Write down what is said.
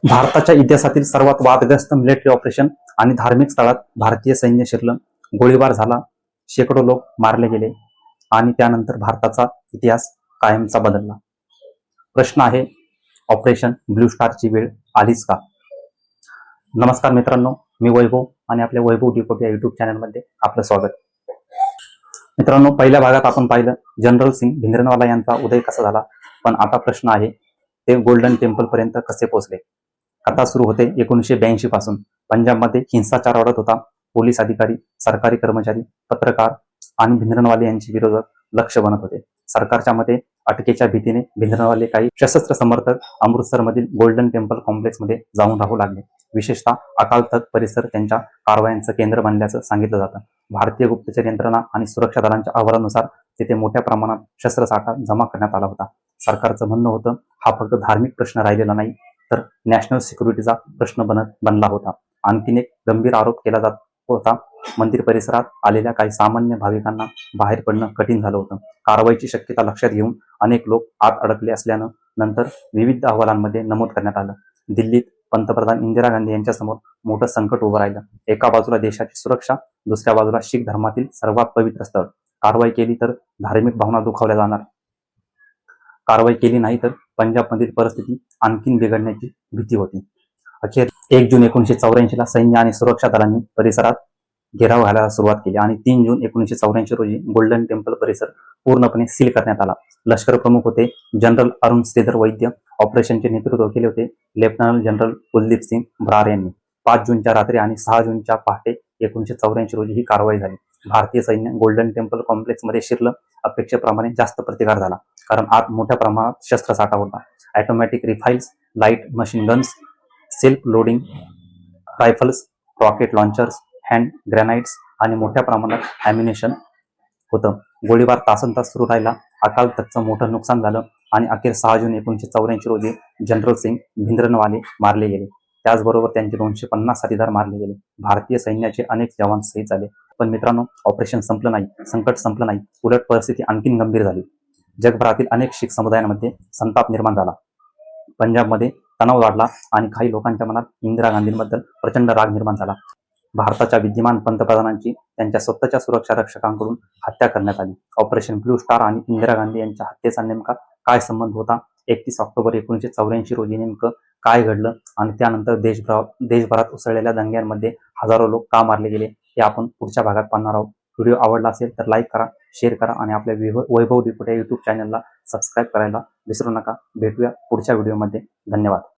भारताच्या इतिहासातील सर्वात वादग्रस्त मिलिटरी ऑपरेशन आणि धार्मिक स्थळात भारतीय सैन्य शिरलं, गोळीबार झाला, शेकडो लोक मारले गेले आणि त्यानंतर भारताचा इतिहास कायमचा बदलला. प्रश्न आहे, ऑपरेशन ब्लू स्टारची वेळ आलीच का? नमस्कार मित्रांनो, मी वैभव आणि आपल्या वैभव डिकोट या युट्यूब चॅनलमध्ये आपलं स्वागत. मित्रांनो, पहिल्या भागात आपण पाहिलं जनरल सिंग भिंद्रनवाला यांचा उदय कसा झाला, पण आता प्रश्न आहे ते गोल्डन टेम्पल पर्यंत कसे पोहोचले. कथा सुरू होते 1982 पासून. पंजाबमध्ये हिंसाचार वाढत होता. पोलीस अधिकारी, सरकारी कर्मचारी, पत्रकार आणि भिंद्रनवाले यांचे विरोधक लक्ष बनत होते. सरकारच्या मते अटकेच्या भीतीने भिंद्रनवाले काही सशस्त्र समर्थक अमृतसरमधील गोल्डन टेम्पल कॉम्प्लेक्समध्ये जाऊन राहू लागले. विशेषतः अकाल तख्त परिसर त्यांच्या कारवायांचं केंद्र बनल्याचं सांगितलं जातं. भारतीय गुप्तचर यंत्रणा आणि सुरक्षा दलांच्या अहवालानुसार तिथे मोठ्या प्रमाणात शस्त्रसाठा जमा करण्यात आला होता. सरकारचं म्हणणं होतं, हा फक्त धार्मिक प्रश्न राहिलेला नाही, तर नॅशनल सिक्युरिटीचा प्रश्न बनला होता. आणखीन एक गंभीर आरोप केला जात होता, मंदिर परिसरात आलेल्या काही सामान्य भाविकांना बाहेर पडणं कठीण झालं होतं. कारवाईची शक्यता लक्षात घेऊन अनेक लोक आत अडकले असल्यानं नंतर विविध अहवालांमध्ये नमूद करण्यात आलं. दिल्लीत पंतप्रधान इंदिरा गांधी यांच्यासमोर मोठं संकट उभं राहिलं. एका बाजूला देशाची सुरक्षा, दुसऱ्या बाजूला शीख धर्मातील सर्वात पवित्र स्थळ. कारवाई केली तर धार्मिक भावना दुखावल्या जाणार, कारवाई केली नाही तर पंजाबमधील परिस्थिती आणखीन बिघडण्याची भीती होती. अखेर 1 जून 1984 ला सैन्य आणि सुरक्षा दलांनी परिसरात घेराव घालायला सुरुवात केली आणि 3 जून 1984 रोजी गोल्डन टेम्पल परिसर पूर्णपणे सील करण्यात आला. लष्कर प्रमुख होते जनरल अरुण श्रीधर वैद्य. ऑपरेशनचे नेतृत्व केले होते लेफ्टनंट जनरल कुलदीप सिंग ब्रार यांनी. 5 जूनच्या रात्री आणि 6 जूनच्या पहाटे 1984 रोजी ही कारवाई झाली. भारतीय सैन्य गोल्डन टेम्पल कॉम्प्लेक्समध्ये शिरलं. अपेक्षेप्रमाणे जास्त प्रतिकार झाला, कारण आत मोठ्या प्रमाणात शस्त्रसाठा होता. Automatic rifles, light machine guns, self loading rifles, rocket launchers, hand grenades आणि मोठ्या प्रमाणात ॲम्युनेशन होतं. गोळीबार तासनतास सुरू राहिला. अकाल तख्तचं मोठं नुकसान झालं आणि अखेर 6 जून 1984 रोजी जनरल सिंग भिंद्रनवाले मारले गेले. त्याचबरोबर त्यांचे 250 साथीदार मारले गेले. भारतीय सैन्याचे अनेक जवान शहीद झाले. पण मित्रांनो, ऑपरेशन संपलं नाही, संकट संपलं नाही. उलट परिस्थिती आणखीन गंभीर झाली. जगभरातील अनेक शीख समुदायांमध्ये संताप निर्माण झाला. पंजाबमध्ये तणाव वाढला आणि काही लोकांच्या मनात इंदिरा गांधींबद्दल प्रचंड राग निर्माण झाला. भारताच्या विद्यमान पंतप्रधानांची त्यांच्या स्वतःच्या सुरक्षा रक्षकांकडून हत्या करण्यात आली. ऑपरेशन ब्लू स्टार आणि इंदिरा गांधी यांच्या हत्येचा नेमका काय संबंध होता? 31 ऑक्टोबर 1984 रोजी नेमकं काय घडलं आणि त्यानंतर देशभरात उसळलेल्या दंग्यांमध्ये हजारो लोक का मारले गेले, हे आपण पुढच्या भागात पाहणार आहोत. व्हिडिओ आवडला असेल तर लाईक करा, शेअर करा आणि आपल्या वैभव डिकोट या युट्यूब चॅनलला सबस्क्राईब करायला विसरू नका. भेटूया पुढच्या व्हिडिओमध्ये. धन्यवाद.